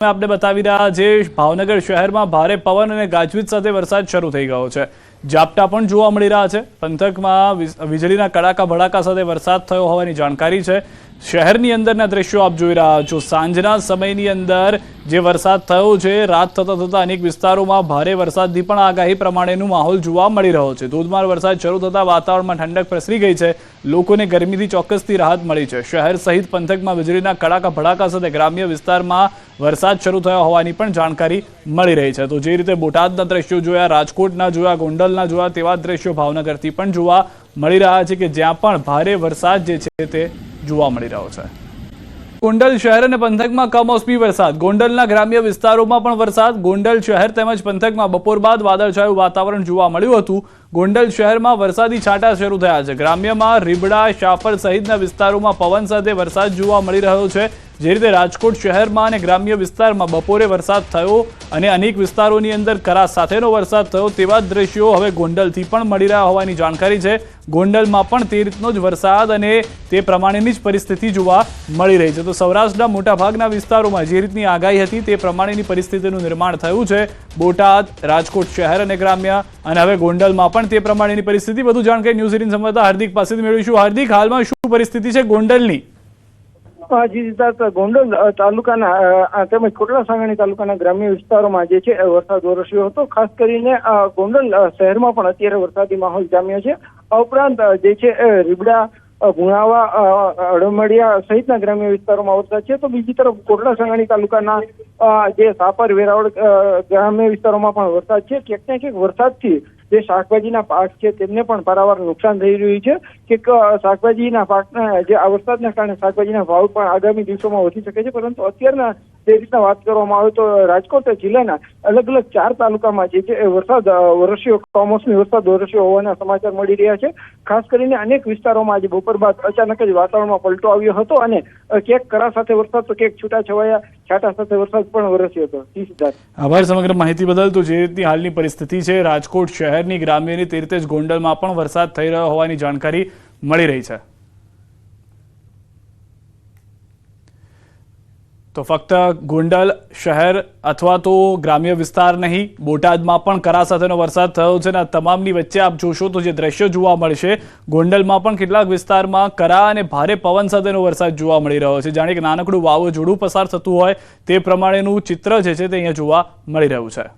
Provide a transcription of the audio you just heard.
आपने बतावी रहा છે ભાવનગર શહેરમાં ભારે પવન અને ગાજવીજ સાથે વરસાદ શરૂ થઈ ગયો છે। ઝાપટા પણ જોવા મળી રહ્યા છે। પંથકમાં વીજળીના કડાકા ભડાકા સાથે વરસાદ થયો હોવાની જાણકારી છે। શહેરની અંદરના દ્રશ્યો આપ જોઈ રહ્યા છો। સાંજના સમયની અંદર જે વરસાદ થયો છે, રાત થતા અનેક વિસ્તારોમાં ભારે વરસાદની પણ આગાહી પ્રમાણેનું માહોલ જોવા મળી રહ્યો છે। ધોધમાર વરસાદ શરૂ થતા વાતાવરણમાં ઠંડક પ્રસરી ગઈ છે। લોકોને ગરમીથી ચોક્કસથી રાહત મળી છે। શહેર સહિત પંથકમાં વીજળીના કડાકા ભડાકા સાથે ગ્રામ્ય વિસ્તારમાં વરસાદ શરૂ થયો હોવાની પણ જાણકારી મળી રહી છે। તો જે રીતે બોટાદના દ્રશ્યો જોયા, રાજકોટના જોયા, ગોંડલના જોયા, તેવા દ્રશ્યો ભાવનગરથી પણ જોવા મળી રહ્યા છે કે જ્યાં પણ ભારે વરસાદ જે છે તે જોવા મળી રહ્યો છે। ગોંડલ શહેર અને પંથકમાં કમોસમી વરસાદ। ગોંડલના ગ્રામ્ય વિસ્તારોમાં પણ વરસાદ। ગોંડલ શહેર તેમજ પંથકમાં બપોર બાદ વાદળછાયું વાતાવરણ જોવા મળ્યું હતું। ગોંડલ શહેરમાં વરસાદી છાંટા શરૂ થયા છે। ગ્રામ્યમાં રીબડા, શાપર સહિતના વિસ્તારોમાં પવન સાથે વરસાદ જોવા મળી રહ્યો છે। જે રીતે રાજકોટ શહેરમાં અને ગ્રામ્ય વિસ્તારમાં બપોરે વરસાદ થયો અને અનેક વિસ્તારોની અંદર કરા સાથેનો વરસાદ થયો, તેવા દ્રશ્યો હવે ગોંડલથી પણ મળી રહ્યા હોવાની જાણકારી છે। ગોંડલમાં પણ તે રીતનો જ વરસાદ અને તે પ્રમાણેની જ પરિસ્થિતિ જોવા મળી રહી છે। તો સૌરાષ્ટ્રના મોટાભાગના વિસ્તારોમાં જે રીતની આગાહી હતી તે પ્રમાણેની પરિસ્થિતિનું નિર્માણ થયું છે। બોટાદ, રાજકોટ શહેર અને ગ્રામ્ય અને હવે ગોંડલમાં પણ તે પ્રમાણેની પરિસ્થિતિ। વધુ જાણકારી ન્યૂઝ 18 સંવાદદાતા હાર્દિક પાસેથી મેળવીશું। હાર્દિક, હાલમાં શું પરિસ્થિતિ છે ગોંડલની? જી સિદ્ધાર્થ, ગોંડલ તાલુકાના તેમજ કોટડા સાંગાણી તાલુકાના ગ્રામ્ય વિસ્તારોમાં જે છે વરસાદ વરસ્યો હતો। ખાસ કરીને ગોંડલ શહેરમાં પણ અત્યારે વરસાદી માહોલ જામ્યો છે। આ ઉપરાંત જે છે રીબડા, ભુણાવા, અડમડિયા સહિતના ગ્રામ્ય વિસ્તારોમાં વરસાદ છે। તો બીજી તરફ કોટડા સાંગાણી તાલુકાના જે સાપર, વેરાવળ ગ્રામ્ય વિસ્તારોમાં પણ વરસાદ છે। ક્યાંક ને ક્યાંક વરસાદથી જે શાકભાજીના પાક છે તેમને પણ પારાવાર નુકસાન થઈ રહ્યું છે કે શાકભાજીના પાકના જે આ વરસાદના કારણે શાકભાજીના ભાવ પણ આગામી દિવસોમાં વધી શકે છે। પરંતુ અત્યારના જે રીતના વાત કરવામાં આવે તો રાજકોટ જિલ્લાના અલગ અલગ 4 તાલુકામાં જે છે વરસાદ વરસ્યો, કમોસમી વરસાદ વરસ્યો હોવાના સમાચાર મળી રહ્યા છે। ખાસ કરીને અનેક વિસ્તારોમાં આજે બપોર બાદ અચાનક જ વાતાવરણમાં પલટો આવ્યો હતો અને ક્યાંક કરા સાથે વરસાદ તો ક્યાંક છૂટાછવાયા છાંટા સાથે વરસાદ પણ વરસ્યો હતો। આભાર સમગ્ર માહિતી બદલ। તો જે રીતની હાલની પરિસ્થિતિ છે રાજકોટ શહેરની, ગ્રામ્યની, તે રીતે જ ગોંડલમાં પણ વરસાદ થઈ રહ્યો હોવાની જાણકારી મળી રહી છે। તો ફક્ત ગોંડલ શહેર અથવા તો ગ્રામ્ય વિસ્તાર નહીં, બોટાદમાં પણ કરા સાથેનો વરસાદ થયો છે અને તમામની વચ્ચે આપ જોશો તો જે દ્રશ્યો જોવા મળશે, ગોંડલમાં પણ કેટલાક વિસ્તારમાં કરા અને ભારે પવન સાથેનો વરસાદ જોવા મળી રહ્યો છે। જાણે કે નાનકડું વાવાઝોડું પસાર થતું હોય તે પ્રમાણેનું ચિત્ર જે છે તે અહીંયા જોવા મળી રહ્યું છે।